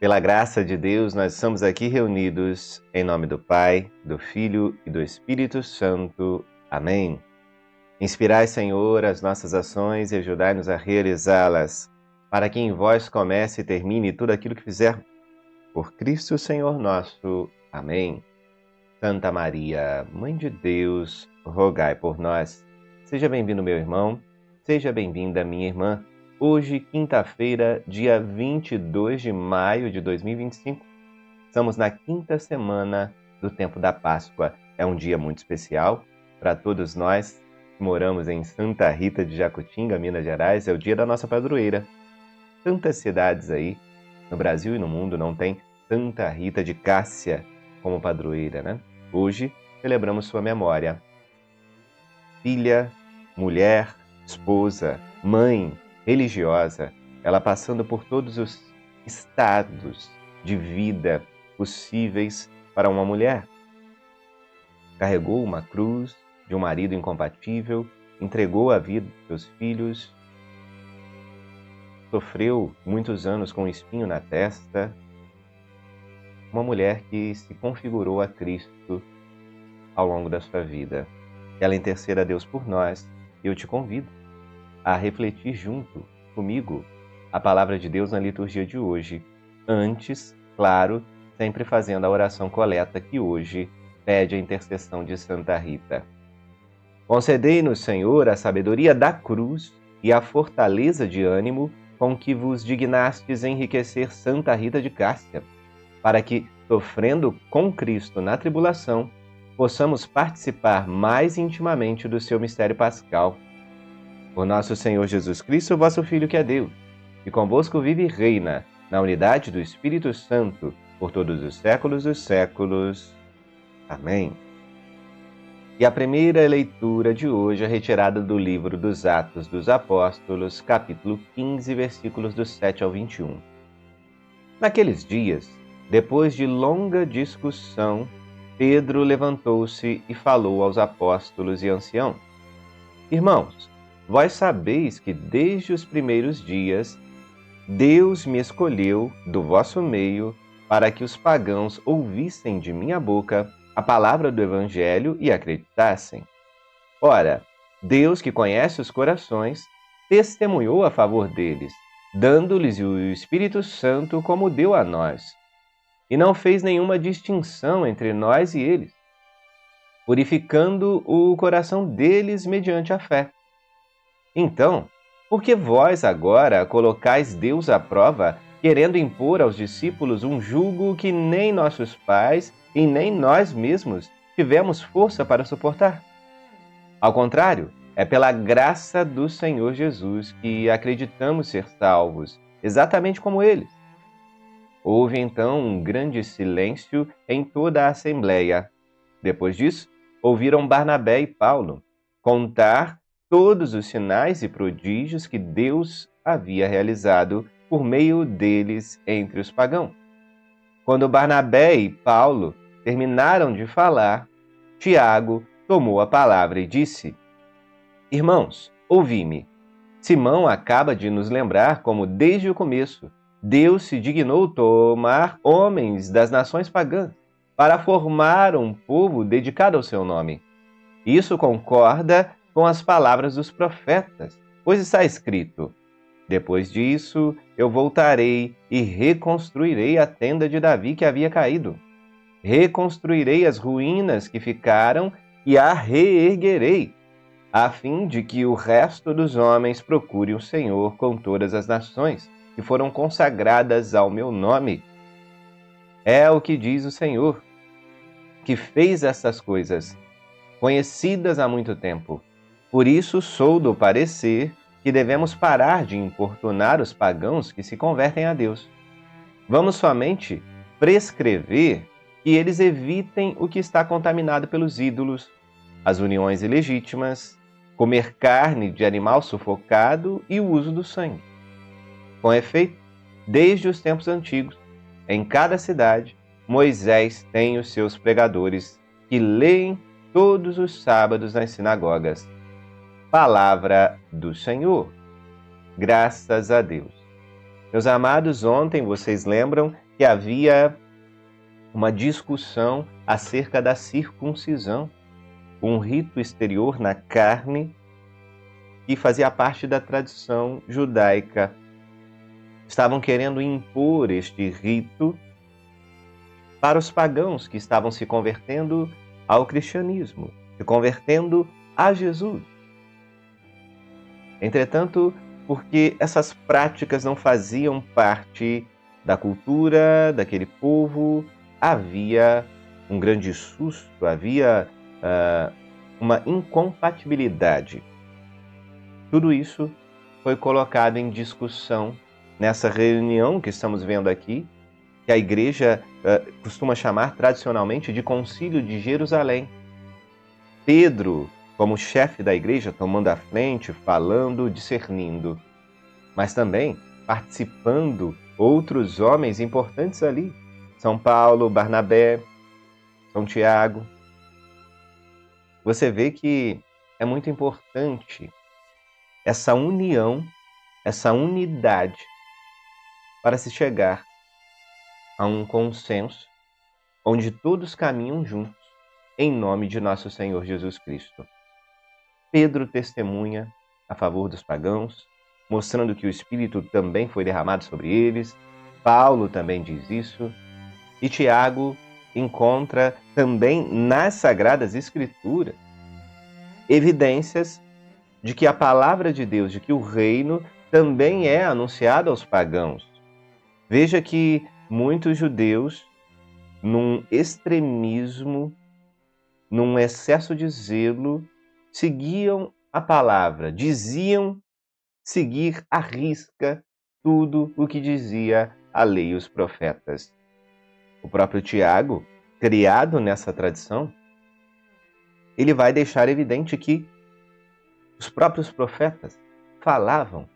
Pela graça de Deus, nós estamos aqui reunidos em nome do Pai, do Filho e do Espírito Santo. Amém. Inspirai, Senhor, as nossas ações e ajudai-nos a realizá-las, para que em vós comece e termine tudo aquilo que fizermos. Por Cristo, Senhor nosso. Amém. Santa Maria, Mãe de Deus, rogai por nós. Seja bem-vindo, meu irmão. Seja bem-vinda, minha irmã. Hoje, quinta-feira, dia 22 de maio de 2025, estamos na quinta semana do tempo da Páscoa. É um dia muito especial para todos nós que moramos em Santa Rita de Jacutinga, Minas Gerais. É o dia da nossa padroeira. Tantas cidades aí, no Brasil e no mundo, não tem Santa Rita de Cássia como padroeira, né? Hoje, celebramos sua memória. Filha, mulher, esposa, mãe, religiosa, ela passando por todos os estados de vida possíveis para uma mulher. Carregou uma cruz de um marido incompatível, entregou a vida dos seus filhos, sofreu muitos anos com um espinho na testa. Uma mulher que se configurou a Cristo ao longo da sua vida. Ela interceda a Deus por nós. Eu te convido a refletir junto comigo a palavra de Deus na liturgia de hoje. Antes, claro, sempre fazendo a oração coleta que hoje pede a intercessão de Santa Rita. Concedei-nos, Senhor, a sabedoria da cruz e a fortaleza de ânimo com que vos dignastes enriquecer Santa Rita de Cássia, para que, sofrendo com Cristo na tribulação, possamos participar mais intimamente do seu mistério pascal. Por nosso Senhor Jesus Cristo, vosso Filho, que é Deus, e convosco vive e reina, na unidade do Espírito Santo, por todos os séculos dos séculos. Amém. E a primeira leitura de hoje é retirada do livro dos Atos dos Apóstolos, capítulo 15, versículos do 7 ao 21. Naqueles dias, depois de longa discussão, Pedro levantou-se e falou aos apóstolos e anciãos: Irmãos, vós sabeis que desde os primeiros dias Deus me escolheu do vosso meio para que os pagãos ouvissem de minha boca a palavra do Evangelho e acreditassem. Ora, Deus, que conhece os corações, testemunhou a favor deles, dando-lhes o Espírito Santo como deu a nós, e não fez nenhuma distinção entre nós e eles, purificando o coração deles mediante a fé. Então, por que vós agora colocais Deus à prova, querendo impor aos discípulos um jugo que nem nossos pais e nem nós mesmos tivemos força para suportar? Ao contrário, é pela graça do Senhor Jesus que acreditamos ser salvos, exatamente como eles. Houve então um grande silêncio em toda a assembleia. Depois disso, ouviram Barnabé e Paulo contar todos os sinais e prodígios que Deus havia realizado por meio deles entre os pagãos. Quando Barnabé e Paulo terminaram de falar, Tiago tomou a palavra e disse: Irmãos, ouvi-me. Simão acaba de nos lembrar como, desde o começo, Deus se dignou tomar homens das nações pagãs para formar um povo dedicado ao seu nome. Isso concorda com as palavras dos profetas, pois está escrito: Depois disso, eu voltarei e reconstruirei a tenda de Davi que havia caído. Reconstruirei as ruínas que ficaram e a reerguerei, a fim de que o resto dos homens procure o Senhor com todas as nações que foram consagradas ao meu nome. É o que diz o Senhor, que fez essas coisas, conhecidas há muito tempo. Por isso sou do parecer que devemos parar de importunar os pagãos que se convertem a Deus. Vamos somente prescrever que eles evitem o que está contaminado pelos ídolos, as uniões ilegítimas, comer carne de animal sufocado e o uso do sangue. Com efeito, desde os tempos antigos, em cada cidade, Moisés tem os seus pregadores que leem todos os sábados nas sinagogas. Palavra do Senhor. Graças a Deus. Meus amados, ontem vocês lembram que havia uma discussão acerca da circuncisão, um rito exterior na carne que fazia parte da tradição judaica. Estavam querendo impor este rito para os pagãos que estavam se convertendo ao cristianismo, se convertendo a Jesus. Entretanto, porque essas práticas não faziam parte da cultura daquele povo, havia um grande susto, havia uma incompatibilidade. Tudo isso foi colocado em discussão nessa reunião que estamos vendo aqui, que a igreja costuma chamar tradicionalmente de Concílio de Jerusalém. Pedro, como chefe da igreja, tomando a frente, falando, discernindo, mas também participando outros homens importantes ali. São Paulo, Barnabé, São Tiago. Você vê que é muito importante essa união, essa unidade para se chegar a um consenso onde todos caminham juntos em nome de nosso Senhor Jesus Cristo. Pedro testemunha a favor dos pagãos, mostrando que o Espírito também foi derramado sobre eles. Paulo também diz isso. E Tiago encontra também nas Sagradas Escrituras evidências de que a palavra de Deus, de que o reino também é anunciado aos pagãos. Veja que muitos judeus, num extremismo, num excesso de zelo, seguiam a palavra, diziam seguir à risca tudo o que dizia a lei e os profetas. O próprio Tiago, criado nessa tradição, ele vai deixar evidente que os próprios profetas falavam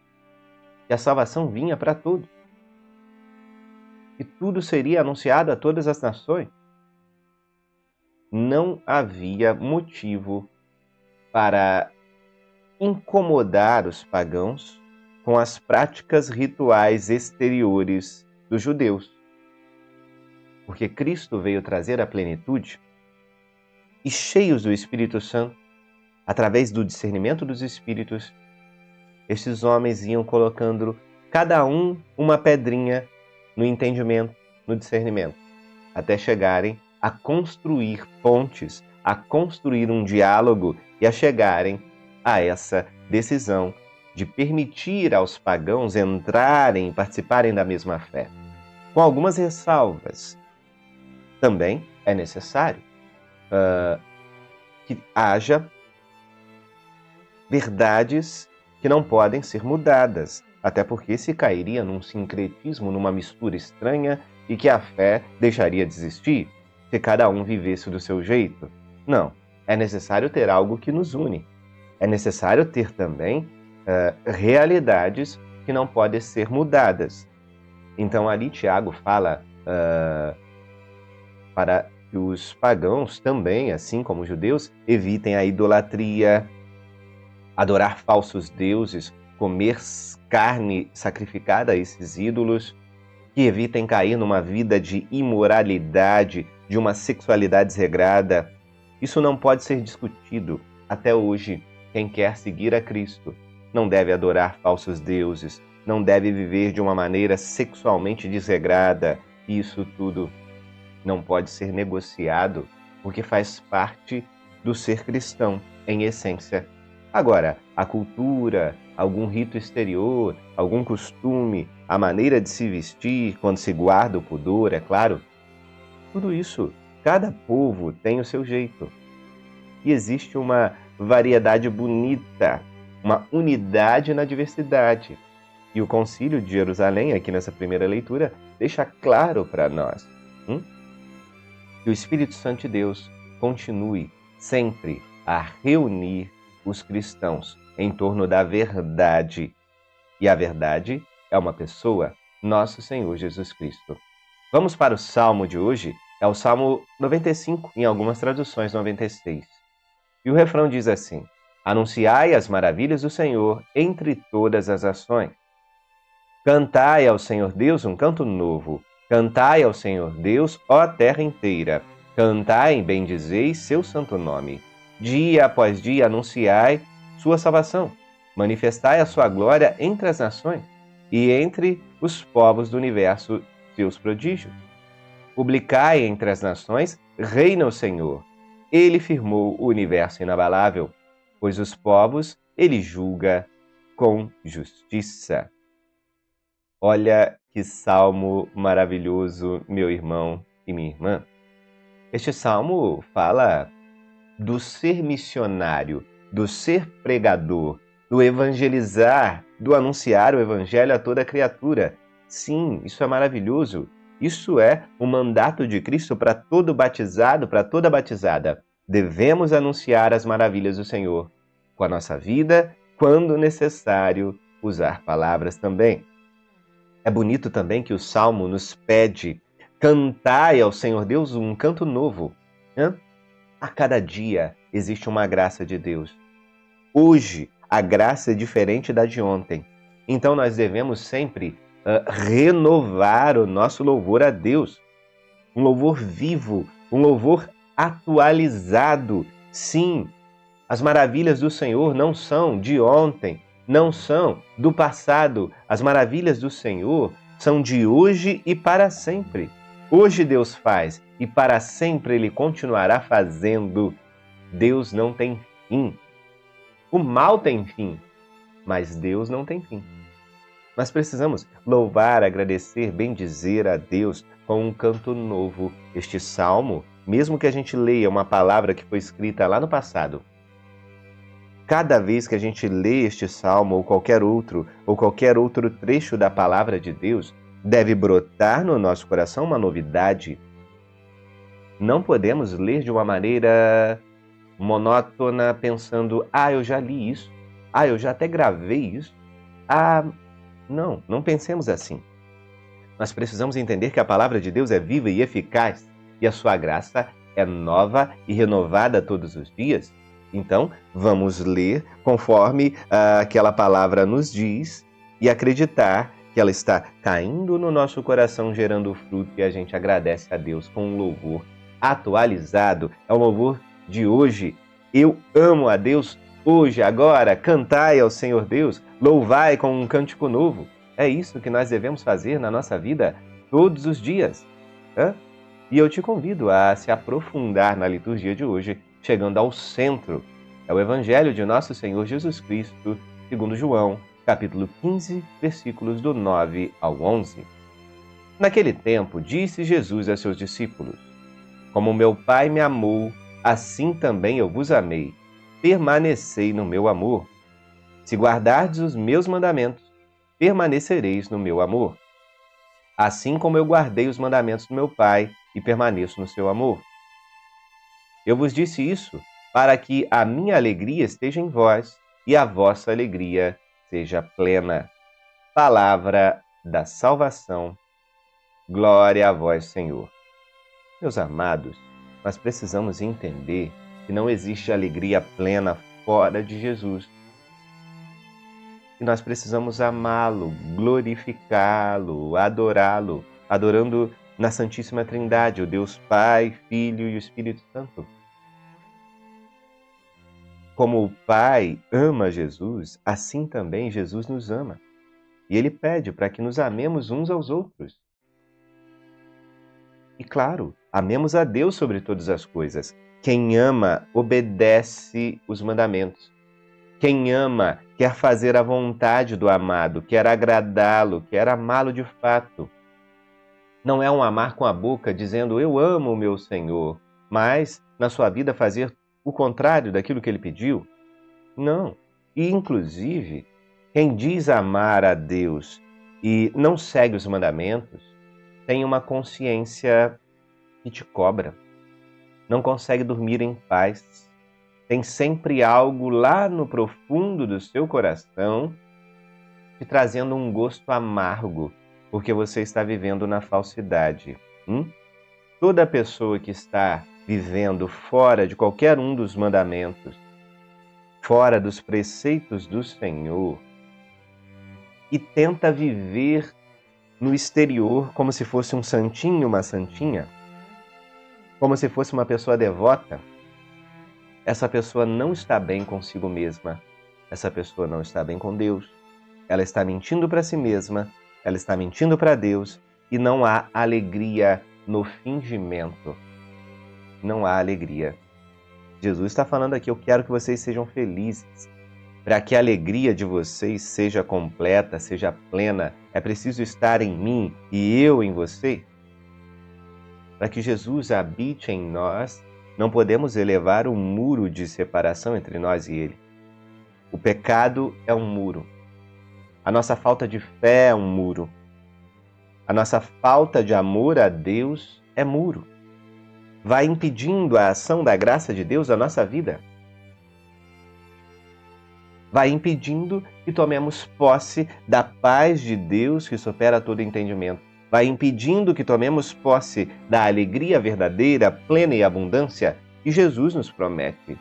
que a salvação vinha para todos, que tudo seria anunciado a todas as nações. Não havia motivo para incomodar os pagãos com as práticas rituais exteriores dos judeus, porque Cristo veio trazer a plenitude e, cheios do Espírito Santo, através do discernimento dos Espíritos, estes homens iam colocando cada um uma pedrinha no entendimento, no discernimento, até chegarem a construir pontes, a construir um diálogo e a chegarem a essa decisão de permitir aos pagãos entrarem e participarem da mesma fé. Com algumas ressalvas. Também é necessário que haja verdades que não podem ser mudadas, até porque se cairia num sincretismo, numa mistura estranha e que a fé deixaria de existir se cada um vivesse do seu jeito. Não, é necessário ter algo que nos une. É necessário ter também realidades que não podem ser mudadas. Então ali Tiago fala para que os pagãos também, assim como os judeus, evitem a idolatria, adorar falsos deuses, comer carne sacrificada a esses ídolos, que evitem cair numa vida de imoralidade, de uma sexualidade desregrada. Isso não pode ser discutido. Até hoje, quem quer seguir a Cristo não deve adorar falsos deuses, não deve viver de uma maneira sexualmente desregrada. Isso tudo não pode ser negociado, porque faz parte do ser cristão, em essência. Agora, a cultura, algum rito exterior, algum costume, a maneira de se vestir, quando se guarda o pudor, é claro, tudo isso, cada povo tem o seu jeito. E existe uma variedade bonita, uma unidade na diversidade. E o Concílio de Jerusalém, aqui nessa primeira leitura, deixa claro para nós que o Espírito Santo de Deus continue sempre a reunir os cristãos em torno da verdade. E a verdade é uma pessoa, nosso Senhor Jesus Cristo. Vamos para o Salmo de hoje, é o Salmo 95, em algumas traduções 96. E o refrão diz assim: anunciai as maravilhas do Senhor entre todas as ações. Cantai ao Senhor Deus um canto novo, Cantai ao Senhor Deus, ó terra inteira. Cantai e bendizeis seu santo nome. Dia após dia anunciai sua salvação. Manifestai a sua glória entre as nações e entre os povos do universo seus prodígios. Publicai entre as nações, reina o Senhor. Ele firmou o universo inabalável, pois os povos ele julga com justiça. Olha que salmo maravilhoso, meu irmão e minha irmã. Este salmo fala do ser missionário, do ser pregador, do evangelizar, do anunciar o evangelho a toda criatura. Sim, isso é maravilhoso. Isso é o mandato de Cristo para todo batizado, para toda batizada. Devemos anunciar as maravilhas do Senhor com a nossa vida, quando necessário, usar palavras também. É bonito também que o Salmo nos pede: cantai ao Senhor Deus um canto novo. A cada dia existe uma graça de Deus. Hoje, a graça é diferente da de ontem. Então, nós devemos sempre renovar o nosso louvor a Deus. Um louvor vivo, um louvor atualizado. Sim, as maravilhas do Senhor não são de ontem, não são do passado. As maravilhas do Senhor são de hoje e para sempre. Hoje Deus faz e para sempre Ele continuará fazendo. Deus não tem fim. O mal tem fim, mas Deus não tem fim. Nós precisamos louvar, agradecer, bendizer a Deus com um canto novo. Este salmo, mesmo que a gente leia uma palavra que foi escrita lá no passado, cada vez que a gente lê este salmo ou qualquer outro trecho da palavra de Deus, deve brotar no nosso coração uma novidade. Não podemos ler de uma maneira monótona, pensando: eu já li isso, eu já até gravei isso. Não pensemos assim. Nós precisamos entender que a palavra de Deus é viva e eficaz e a sua graça é nova e renovada todos os dias. Então, vamos ler conforme aquela palavra nos diz e acreditar que ela está caindo no nosso coração, gerando fruto, e a gente agradece a Deus com um louvor atualizado. É o louvor de hoje. Eu amo a Deus hoje, agora. Cantai ao Senhor Deus, louvai com um cântico novo. É isso que nós devemos fazer na nossa vida todos os dias. E eu te convido a se aprofundar na liturgia de hoje, chegando ao centro. É o Evangelho de Nosso Senhor Jesus Cristo, segundo João, capítulo 15, versículos do 9 ao 11. Naquele tempo, disse Jesus a seus discípulos: Como meu Pai me amou, assim também eu vos amei. Permanecei no meu amor. Se guardardes os meus mandamentos, permanecereis no meu amor. Assim como eu guardei os mandamentos do meu Pai e permaneço no seu amor. Eu vos disse isso para que a minha alegria esteja em vós e a vossa alegria seja plena. Palavra da salvação. Glória a vós, Senhor. Meus amados, nós precisamos entender que não existe alegria plena fora de Jesus. E nós precisamos amá-lo, glorificá-lo, adorá-lo, adorando na Santíssima Trindade, o Deus Pai, Filho e o Espírito Santo. Como o Pai ama Jesus, assim também Jesus nos ama. E Ele pede para que nos amemos uns aos outros. E claro, amemos a Deus sobre todas as coisas. Quem ama, obedece os mandamentos. Quem ama, quer fazer a vontade do amado, quer agradá-lo, quer amá-lo de fato. Não é um amar com a boca dizendo eu amo o meu Senhor, mas na sua vida fazer o contrário daquilo que Ele pediu? Não. E, inclusive, quem diz amar a Deus e não segue os mandamentos, tem uma consciência que te cobra. Não consegue dormir em paz. Tem sempre algo lá no profundo do seu coração te trazendo um gosto amargo, porque você está vivendo na falsidade. Toda pessoa que está vivendo fora de qualquer um dos mandamentos, fora dos preceitos do Senhor, e tenta viver no exterior como se fosse um santinho, uma santinha, como se fosse uma pessoa devota, essa pessoa não está bem consigo mesma. Essa pessoa não está bem com Deus. Ela está mentindo para si mesma, ela está mentindo para Deus e não há alegria no fingimento. Não há alegria. Jesus está falando aqui, eu quero que vocês sejam felizes. Para que a alegria de vocês seja completa, seja plena, é preciso estar em mim e eu em você. Para que Jesus habite em nós, não podemos elevar um muro de separação entre nós e Ele. O pecado é um muro. A nossa falta de fé é um muro. A nossa falta de amor a Deus é muro. Vai impedindo a ação da graça de Deus na nossa vida. Vai impedindo que tomemos posse da paz de Deus que supera todo entendimento. Vai impedindo que tomemos posse da alegria verdadeira, plena e abundância que Jesus nos promete.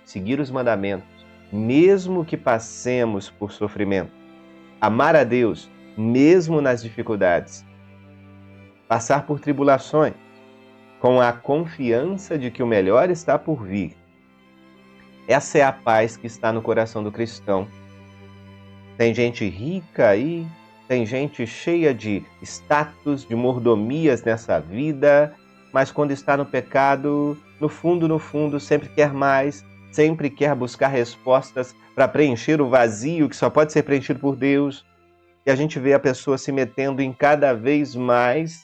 Seguir os mandamentos, mesmo que passemos por sofrimento. Amar a Deus, mesmo nas dificuldades. Passar por tribulações, com a confiança de que o melhor está por vir. Essa é a paz que está no coração do cristão. Tem gente rica aí, tem gente cheia de status, de mordomias nessa vida, mas quando está no pecado, no fundo, sempre quer mais, sempre quer buscar respostas para preencher o vazio que só pode ser preenchido por Deus. E a gente vê a pessoa se metendo em cada vez mais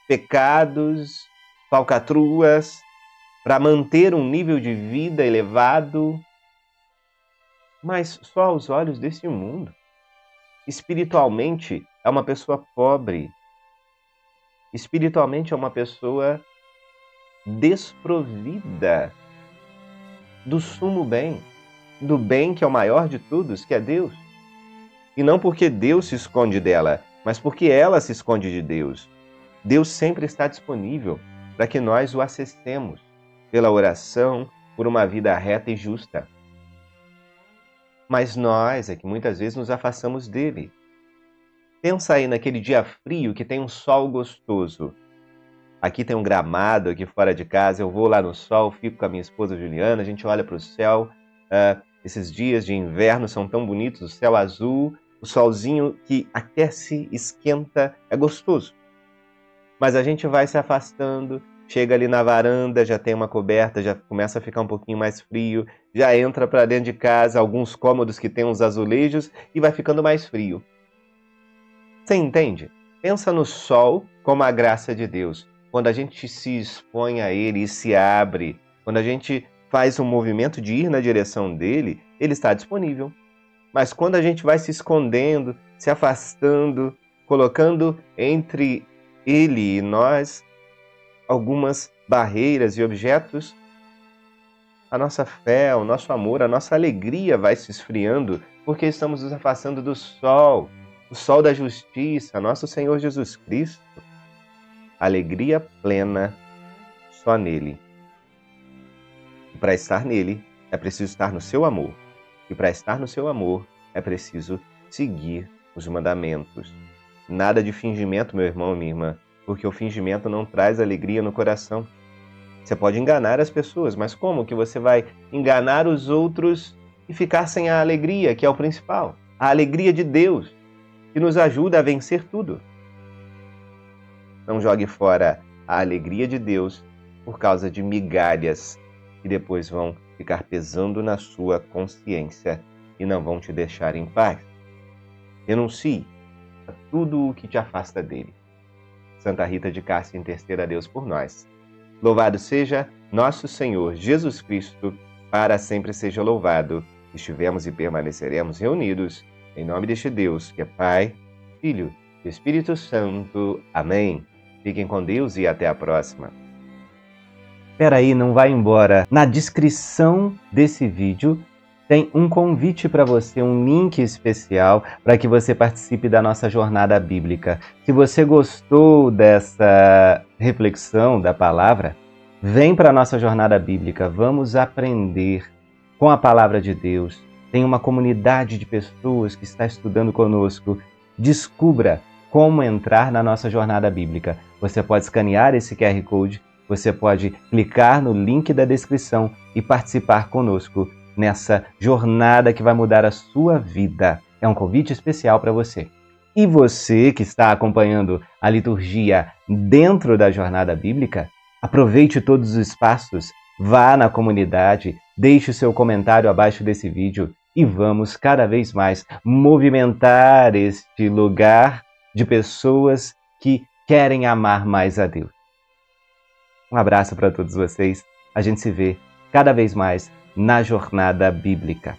pecados, falcatruas, para manter um nível de vida elevado, mas só aos olhos desse mundo. Espiritualmente, é uma pessoa pobre. Espiritualmente, é uma pessoa desprovida do sumo bem, do bem que é o maior de todos, que é Deus. E não porque Deus se esconde dela, mas porque ela se esconde de Deus. Deus sempre está disponível para que nós o acessemos pela oração, por uma vida reta e justa. Mas nós é que muitas vezes nos afastamos dele. Pensa aí naquele dia frio que tem um sol gostoso. Aqui tem um gramado, aqui fora de casa, eu vou lá no sol, fico com a minha esposa Juliana, a gente olha para o céu. Esses dias de inverno são tão bonitos, o céu azul, o solzinho que aquece, esquenta, é gostoso. Mas a gente vai se afastando, chega ali na varanda, já tem uma coberta, já começa a ficar um pouquinho mais frio, já entra para dentro de casa, alguns cômodos que tem uns azulejos e vai ficando mais frio. Você entende? Pensa no sol como a graça de Deus. Quando a gente se expõe a Ele e se abre, quando a gente faz um movimento de ir na direção dele, Ele está disponível. Mas quando a gente vai se escondendo, se afastando, colocando entre Ele e nós algumas barreiras e objetos, a nossa fé, o nosso amor, a nossa alegria vai se esfriando porque estamos nos afastando do sol, o sol da justiça, nosso Senhor Jesus Cristo. Alegria plena só nele. E para estar nele é preciso estar no seu amor. E para estar no seu amor é preciso seguir os mandamentos. Nada de fingimento, meu irmão e minha irmã, porque o fingimento não traz alegria no coração. Você pode enganar as pessoas, mas como que você vai enganar os outros e ficar sem a alegria, que é o principal? A alegria de Deus, que nos ajuda a vencer tudo. Não jogue fora a alegria de Deus por causa de migalhas que depois vão ficar pesando na sua consciência e não vão te deixar em paz. Renuncie a tudo o que te afasta dele. Santa Rita de Cássia, interceda a Deus por nós. Louvado seja nosso Senhor Jesus Cristo, para sempre seja louvado. Estivemos e permaneceremos reunidos em nome deste Deus, que é Pai, Filho e Espírito Santo. Amém. Fiquem com Deus e até a próxima. Espera aí, não vai embora. Na descrição desse vídeo tem um convite para você, um link especial para que você participe da nossa jornada bíblica. Se você gostou dessa reflexão da palavra, vem para a nossa jornada bíblica. Vamos aprender com a palavra de Deus. Tem uma comunidade de pessoas que está estudando conosco. Descubra como entrar na nossa jornada bíblica. Você pode escanear esse QR Code, você pode clicar no link da descrição e participar conosco nessa jornada que vai mudar a sua vida. É um convite especial para você. E você que está acompanhando a liturgia dentro da jornada bíblica, aproveite todos os espaços, vá na comunidade, deixe o seu comentário abaixo desse vídeo e vamos cada vez mais movimentar este lugar de pessoas que querem amar mais a Deus. Um abraço para todos vocês. A gente se vê cada vez mais na jornada bíblica.